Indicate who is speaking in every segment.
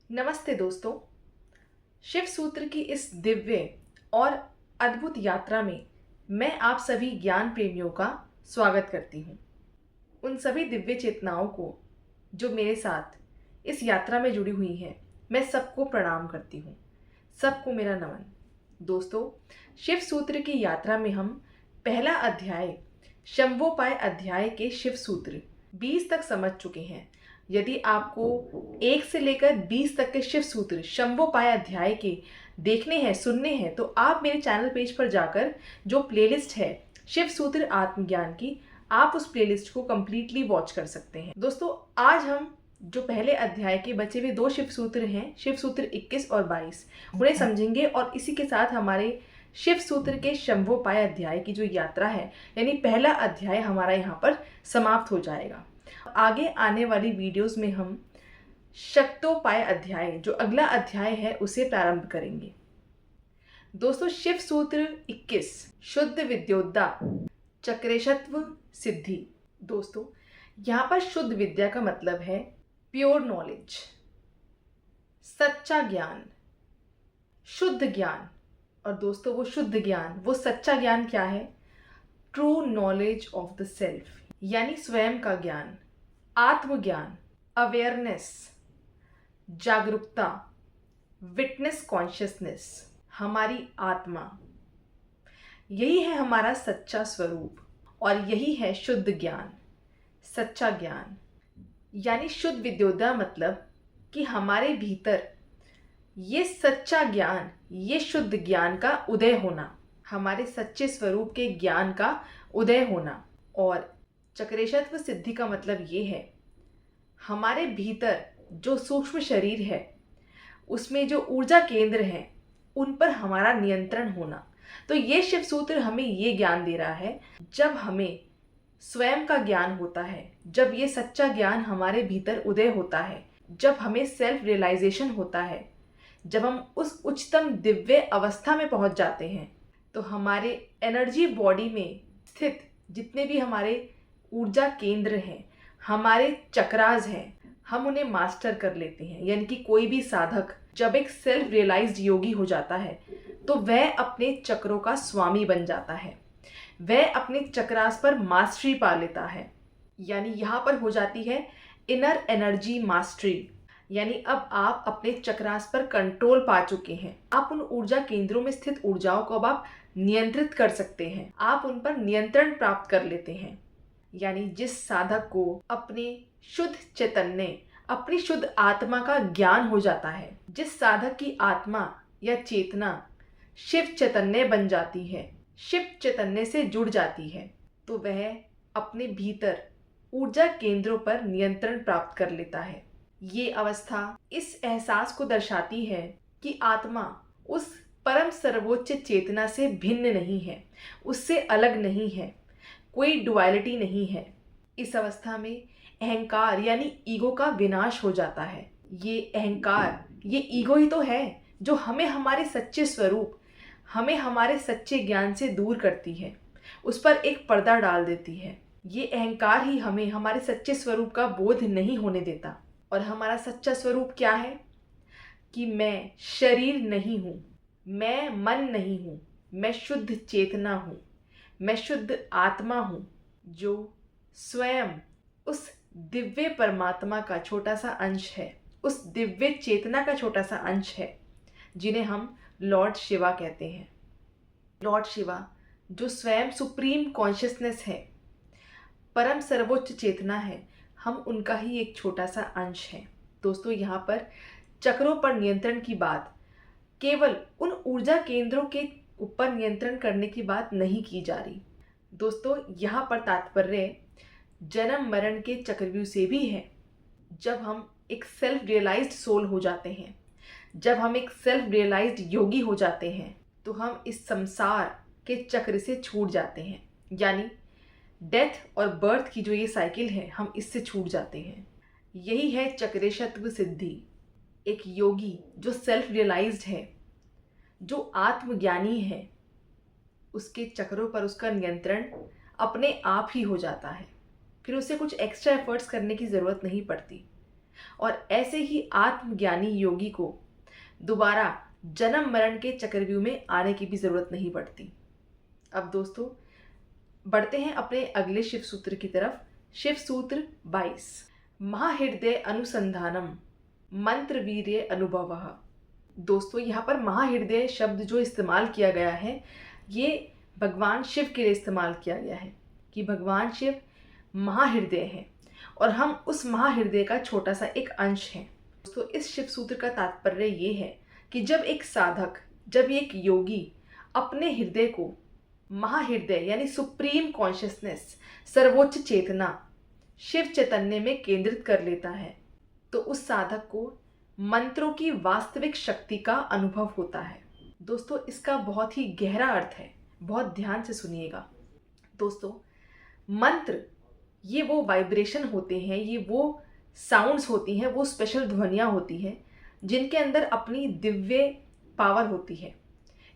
Speaker 1: नमस्ते दोस्तों। शिव सूत्र की इस दिव्य और अद्भुत यात्रा में मैं आप सभी ज्ञान प्रेमियों का स्वागत करती हूँ। उन सभी दिव्य चेतनाओं को जो मेरे साथ इस यात्रा में जुड़ी हुई हैं, मैं सबको प्रणाम करती हूँ। सबको मेरा नमन। दोस्तों, शिव सूत्र की यात्रा में हम पहला अध्याय शंभोपाय अध्याय के शिव सूत्र 20 तक समझ चुके हैं। यदि आपको 1 से लेकर 20 तक के शिव सूत्र शंभोपाय अध्याय के देखने हैं, सुनने हैं, तो आप मेरे चैनल पेज पर जाकर जो प्लेलिस्ट है शिव सूत्र आत्मज्ञान की, आप उस प्लेलिस्ट को कंप्लीटली वॉच कर सकते हैं। दोस्तों, आज हम जो पहले अध्याय के बचे हुए 2 शिव सूत्र हैं, शिव सूत्र 21 और 22, उन्हें समझेंगे और इसी के साथ हमारे शिव सूत्र के शंभोपाय अध्याय की जो यात्रा है, यानी पहला अध्याय हमारा यहाँ पर समाप्त हो जाएगा। आगे आने वाली वीडियोस में हम शक्तोपाय अध्याय, जो अगला अध्याय है, उसे प्रारंभ करेंगे। दोस्तों, शिव सूत्र 21 शुद्ध विद्योद्धा चक्रेशत्व सिद्धि। दोस्तों, यहाँ पर शुद्ध विद्या का मतलब है प्योर नॉलेज, सच्चा ज्ञान, शुद्ध ज्ञान। और दोस्तों, वो शुद्ध ज्ञान, वो सच्चा ज्ञान क्या है? True knowledge of the self, यानी स्वयं का ज्ञान, आत्मज्ञान, अवेयरनेस, जागरूकता, विटनेस कॉन्शियसनेस, हमारी आत्मा। यही है हमारा सच्चा स्वरूप और यही है शुद्ध ज्ञान, सच्चा ज्ञान। यानी शुद्ध विद्योद्धा मतलब कि हमारे भीतर ये सच्चा ज्ञान, ये शुद्ध ज्ञान का उदय होना, हमारे सच्चे स्वरूप के ज्ञान का उदय होना। और चक्रेशत्व सिद्धि का मतलब ये है हमारे भीतर जो सूक्ष्म शरीर है, उसमें जो ऊर्जा केंद्र हैं, उन पर हमारा नियंत्रण होना। तो ये शिव सूत्र हमें ये ज्ञान दे रहा है, जब हमें स्वयं का ज्ञान होता है, जब ये सच्चा ज्ञान हमारे भीतर उदय होता है, जब हमें सेल्फ रियलाइजेशन होता है, जब हम उस उच्चतम दिव्य अवस्था में पहुंच जाते हैं, तो हमारे एनर्जी बॉडी में स्थित जितने भी हमारे ऊर्जा केंद्र हैं, हमारे चक्रास हैं, हम उन्हें मास्टर कर लेते हैं। यानी कि कोई भी साधक जब एक सेल्फ रियलाइज्ड योगी हो जाता है, तो वह अपने चक्रों का स्वामी बन जाता है, वह अपने चक्रास पर मास्टरी पा लेता है। यानी यहाँ पर हो जाती है इनर एनर्जी मास्टरी। यानी अब आप अपने चक्रास पर कंट्रोल पा चुके हैं। आप उन ऊर्जा केंद्रों में स्थित ऊर्जाओं को अब आप नियंत्रित कर सकते हैं, आप उन पर नियंत्रण प्राप्त कर लेते हैं। यानी जिस साधक को अपने शुद्ध चैतन्य, अपनी शुद्ध आत्मा का ज्ञान हो जाता है, जिस साधक की आत्मा या चेतना शिव चैतन्य बन जाती है, शिव चैतन्य से जुड़ जाती है, तो वह अपने भीतर ऊर्जा केंद्रों पर नियंत्रण प्राप्त कर लेता है। ये अवस्था इस एहसास को दर्शाती है कि आत्मा उस परम सर्वोच्च चेतना से भिन्न नहीं है, उससे अलग नहीं है, कोई डुअलिटी नहीं है। इस अवस्था में अहंकार यानी ईगो का विनाश हो जाता है। ये अहंकार, ये ईगो ही तो है जो हमें हमारे सच्चे स्वरूप, हमें हमारे सच्चे ज्ञान से दूर करती है, उस पर एक पर्दा डाल देती है। ये अहंकार ही हमें हमारे सच्चे स्वरूप का बोध नहीं होने देता। और हमारा सच्चा स्वरूप क्या है? कि मैं शरीर नहीं हूँ, मैं मन नहीं हूँ, मैं शुद्ध चेतना हूँ, मैं शुद्ध आत्मा हूँ, जो स्वयं उस दिव्य परमात्मा का छोटा सा अंश है, उस दिव्य चेतना का छोटा सा अंश है, जिन्हें हम लॉर्ड शिवा कहते हैं। लॉर्ड शिवा जो स्वयं सुप्रीम कॉन्शियसनेस है, परम सर्वोच्च चेतना है, हम उनका ही एक छोटा सा अंश है। दोस्तों, यहाँ पर चक्रों पर नियंत्रण की बात केवल उन ऊर्जा केंद्रों के ऊपर नियंत्रण करने की बात नहीं की जा रही। दोस्तों, यहाँ पर तात्पर्य जन्म मरण के चक्रव्यूह से भी है। जब हम एक सेल्फ रियलाइज्ड सोल हो जाते हैं, जब हम एक सेल्फ रियलाइज्ड योगी हो जाते हैं, तो हम इस संसार के चक्र से छूट जाते हैं। यानी डेथ और बर्थ की जो ये साइकिल है, हम इससे छूट जाते हैं। यही है चक्रेशत्व सिद्धि। एक योगी जो सेल्फ रियलाइज्ड है, जो आत्मज्ञानी है, उसके चक्रों पर उसका नियंत्रण अपने आप ही हो जाता है। फिर उसे कुछ एक्स्ट्रा एफर्ट्स करने की ज़रूरत नहीं पड़ती। और ऐसे ही आत्मज्ञानी योगी को दोबारा जन्म मरण के चक्रव्यूह में आने की भी ज़रूरत नहीं पड़ती। अब दोस्तों बढ़ते हैं अपने अगले शिव सूत्र की तरफ। शिव सूत्र 22, महाहृदय अनुसंधानम मंत्र वीर्य अनुभवः। दोस्तों यहाँ पर महाहृदय शब्द जो इस्तेमाल किया गया है ये भगवान शिव के लिए इस्तेमाल किया गया है कि भगवान शिव महाहृदय हैं और हम उस महाहृदय का छोटा सा एक अंश हैं। दोस्तों इस शिव सूत्र का तात्पर्य ये है कि जब एक साधक, जब एक योगी अपने हृदय को महाहृदय यानी सुप्रीम कॉन्शियसनेस, सर्वोच्च चेतना शिव चैतन्य में केंद्रित कर लेता है तो उस साधक को मंत्रों की वास्तविक शक्ति का अनुभव होता है। दोस्तों इसका बहुत ही गहरा अर्थ है, बहुत ध्यान से सुनिएगा। दोस्तों मंत्र ये वो वाइब्रेशन होते हैं, ये वो साउंड्स होती हैं, वो स्पेशल ध्वनियाँ होती हैं जिनके अंदर अपनी दिव्य पावर होती है,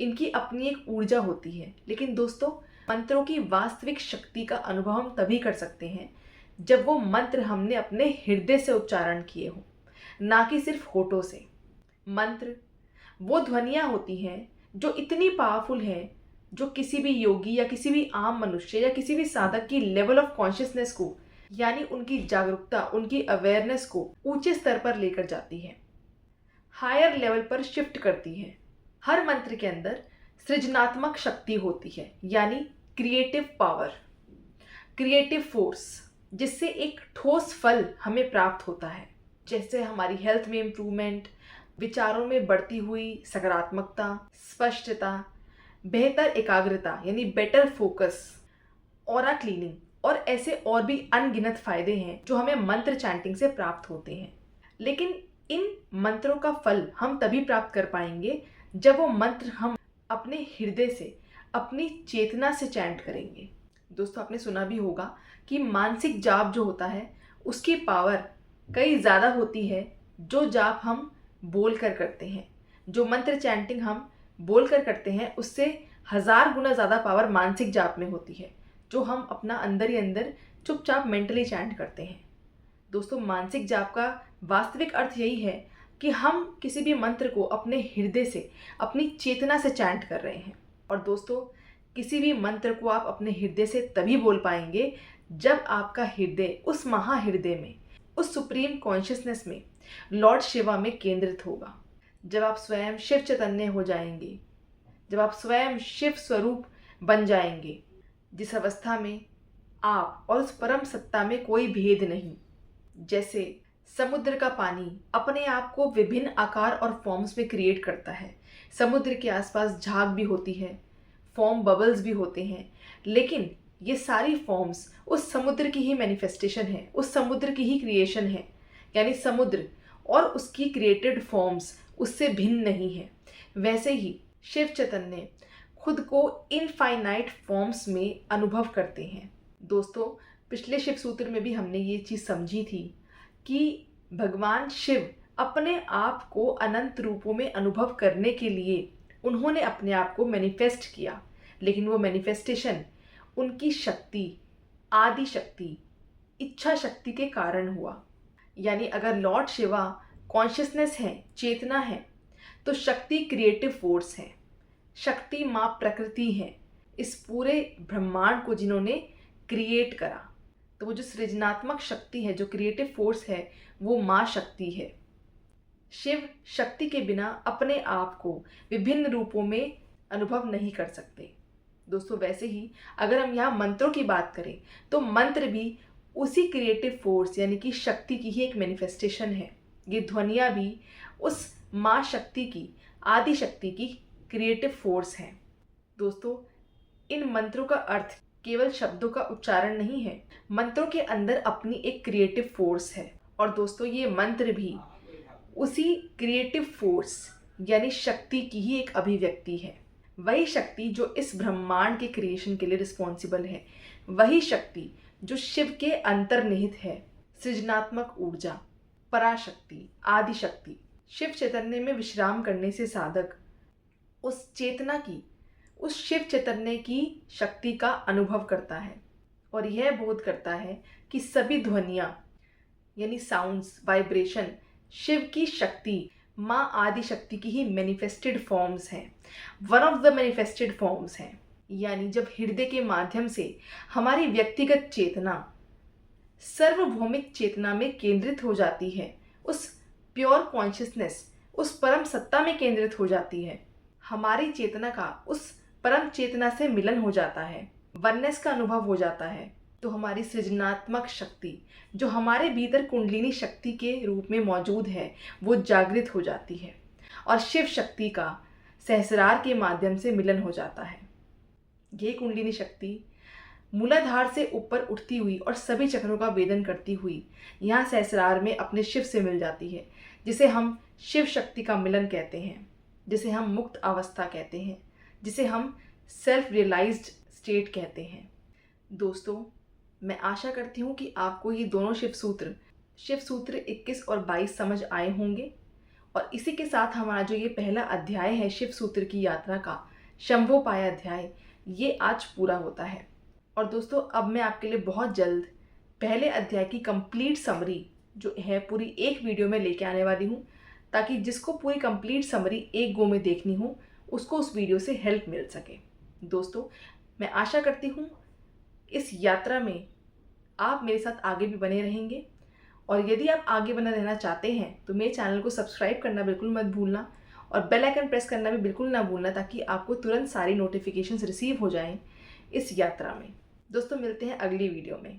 Speaker 1: इनकी अपनी एक ऊर्जा होती है। लेकिन दोस्तों मंत्रों की वास्तविक शक्ति का अनुभव हम तभी कर सकते हैं जब वो मंत्र हमने अपने हृदय से उच्चारण किए हो, ना कि सिर्फ होठों से। मंत्र वो ध्वनियाँ होती हैं जो इतनी पावरफुल हैं जो किसी भी योगी या किसी भी आम मनुष्य या किसी भी साधक की लेवल ऑफ कॉन्शियसनेस को, यानी उनकी जागरूकता, उनकी अवेयरनेस को ऊंचे स्तर पर लेकर जाती है, हायर लेवल पर शिफ्ट करती है। हर मंत्र के अंदर सृजनात्मक शक्ति होती है, यानी क्रिएटिव पावर, क्रिएटिव फोर्स, जिससे एक ठोस फल हमें प्राप्त होता है, जैसे हमारी हेल्थ में इम्प्रूवमेंट, विचारों में बढ़ती हुई सकारात्मकता, स्पष्टता, बेहतर एकाग्रता यानी बेटर फोकस, ऑरा क्लीनिंग और ऐसे और भी अनगिनत फायदे हैं जो हमें मंत्र चैंटिंग से प्राप्त होते हैं। लेकिन इन मंत्रों का फल हम तभी प्राप्त कर पाएंगे जब वो मंत्र हम अपने हृदय से, अपनी चेतना से चैंट करेंगे। दोस्तों आपने सुना भी होगा कि मानसिक जाप जो होता है उसकी पावर कई ज़्यादा होती है जो जाप हम बोल कर करते हैं। जो मंत्र चैंटिंग हम बोल कर करते हैं उससे 1000 गुना ज़्यादा पावर मानसिक जाप में होती है, जो हम अपना अंदर ही अंदर चुपचाप मेंटली चैंट करते हैं। दोस्तों मानसिक जाप का वास्तविक अर्थ यही है कि हम किसी भी मंत्र को अपने हृदय से, अपनी चेतना से चैंट कर रहे हैं। और दोस्तों किसी भी मंत्र को आप अपने हृदय से तभी बोल पाएंगे जब आपका हृदय उस महाहृदय में, उस सुप्रीम कॉन्शियसनेस में, लॉर्ड शिवा में केंद्रित होगा। जब आप स्वयं शिव चैतन्य हो जाएंगे, जब आप स्वयं शिव स्वरूप बन जाएंगे, जिस अवस्था में आप और उस परम सत्ता में कोई भेद नहीं। जैसे समुद्र का पानी अपने आप को विभिन्न आकार और फॉर्म्स में क्रिएट करता है, समुद्र के आसपास झाग भी होती है, फॉर्म बबल्स भी होते हैं, लेकिन ये सारी फॉर्म्स उस समुद्र की ही मैनिफेस्टेशन है, उस समुद्र की ही क्रिएशन है। यानी समुद्र और उसकी क्रिएटेड फॉर्म्स उससे भिन्न नहीं है। वैसे ही शिव चैतन्य खुद को इनफाइनाइट फॉर्म्स में अनुभव करते हैं। दोस्तों पिछले शिव सूत्र में भी हमने ये चीज़ समझी थी कि भगवान शिव अपने आप को अनंत रूपों में अनुभव करने के लिए उन्होंने अपने आप को मैनिफेस्ट किया, लेकिन वो मैनिफेस्टेशन उनकी शक्ति, आदि शक्ति, इच्छा शक्ति के कारण हुआ। यानी अगर लॉर्ड शिवा कॉन्शियसनेस है, चेतना है, तो शक्ति क्रिएटिव फोर्स है, शक्ति माँ प्रकृति है, इस पूरे ब्रह्मांड को जिन्होंने क्रिएट करा। तो वो जो सृजनात्मक शक्ति है, जो क्रिएटिव फोर्स है, वो माँ शक्ति है। शिव शक्ति के बिना अपने आप को विभिन्न रूपों में अनुभव नहीं कर सकते। दोस्तों वैसे ही अगर हम यहाँ मंत्रों की बात करें तो मंत्र भी उसी क्रिएटिव फोर्स यानी कि शक्ति की ही एक मैनिफेस्टेशन है। ये ध्वनियाँ भी उस माँ शक्ति की, आदि शक्ति की क्रिएटिव फोर्स है। दोस्तों इन मंत्रों का अर्थ केवल शब्दों का उच्चारण नहीं है, मंत्रों के अंदर अपनी एक क्रिएटिव फोर्स है। और दोस्तों ये मंत्र भी उसी क्रिएटिव फोर्स यानी शक्ति की ही एक अभिव्यक्ति है। वही शक्ति जो इस ब्रह्मांड के क्रिएशन के लिए रिस्पॉन्सिबल है, वही शक्ति जो शिव के अंतर्निहित है, सृजनात्मक ऊर्जा, पराशक्ति, आदि शक्ति। शिव चैतन्य में विश्राम करने से साधक उस चेतना की, उस शिव चैतन्य की शक्ति का अनुभव करता है और यह बोध करता है कि सभी ध्वनियाँ यानी साउंड्स, वाइब्रेशन शिव की शक्ति, माँ आदि शक्ति की ही मैनिफेस्टेड फॉर्म्स हैं, one of the manifested forms हैं। यानी जब हृदय के माध्यम से हमारी व्यक्तिगत चेतना सार्वभौमिक चेतना में केंद्रित हो जाती है, उस प्योर कॉन्शियसनेस, उस परम सत्ता में केंद्रित हो जाती है, हमारी चेतना का उस परम चेतना से मिलन हो जाता है, वननेस का अनुभव हो जाता है, तो हमारी सृजनात्मक शक्ति जो हमारे भीतर कुंडलिनी शक्ति के रूप में मौजूद है वो जागृत हो जाती है और शिव शक्ति का सहस्रार के माध्यम से मिलन हो जाता है। ये कुंडलिनी शक्ति मूलाधार से ऊपर उठती हुई और सभी चक्रों का वेदन करती हुई यहाँ सहस्रार में अपने शिव से मिल जाती है, जिसे हम शिव शक्ति का मिलन कहते हैं, जिसे हम मुक्त अवस्था कहते हैं, जिसे हम सेल्फ रियलाइज्ड स्टेट कहते हैं। दोस्तों, मैं आशा करती हूँ कि आपको ये दोनों शिव सूत्र 21 और 22 समझ आए होंगे और इसी के साथ हमारा जो ये पहला अध्याय है शिव सूत्र की यात्रा का, शंभोपाय अध्याय, ये आज पूरा होता है। और दोस्तों, अब मैं आपके लिए बहुत जल्द पहले अध्याय की कंप्लीट समरी जो है पूरी एक वीडियो में लेके आने वाली हूँ, ताकि जिसको पूरी कंप्लीट समरी एक गो में देखनी हो उसको उस वीडियो से हेल्प मिल सके। दोस्तों, मैं आशा करती हूँ इस यात्रा में आप मेरे साथ आगे भी बने रहेंगे, और यदि आप आगे बना रहना चाहते हैं तो मेरे चैनल को सब्सक्राइब करना बिल्कुल मत भूलना और बेल आइकन प्रेस करना भी बिल्कुल ना भूलना, ताकि आपको तुरंत सारी नोटिफिकेशंस रिसीव हो जाएं इस यात्रा में। दोस्तों, मिलते हैं अगली वीडियो में।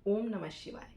Speaker 1: ओम नमः शिवाय।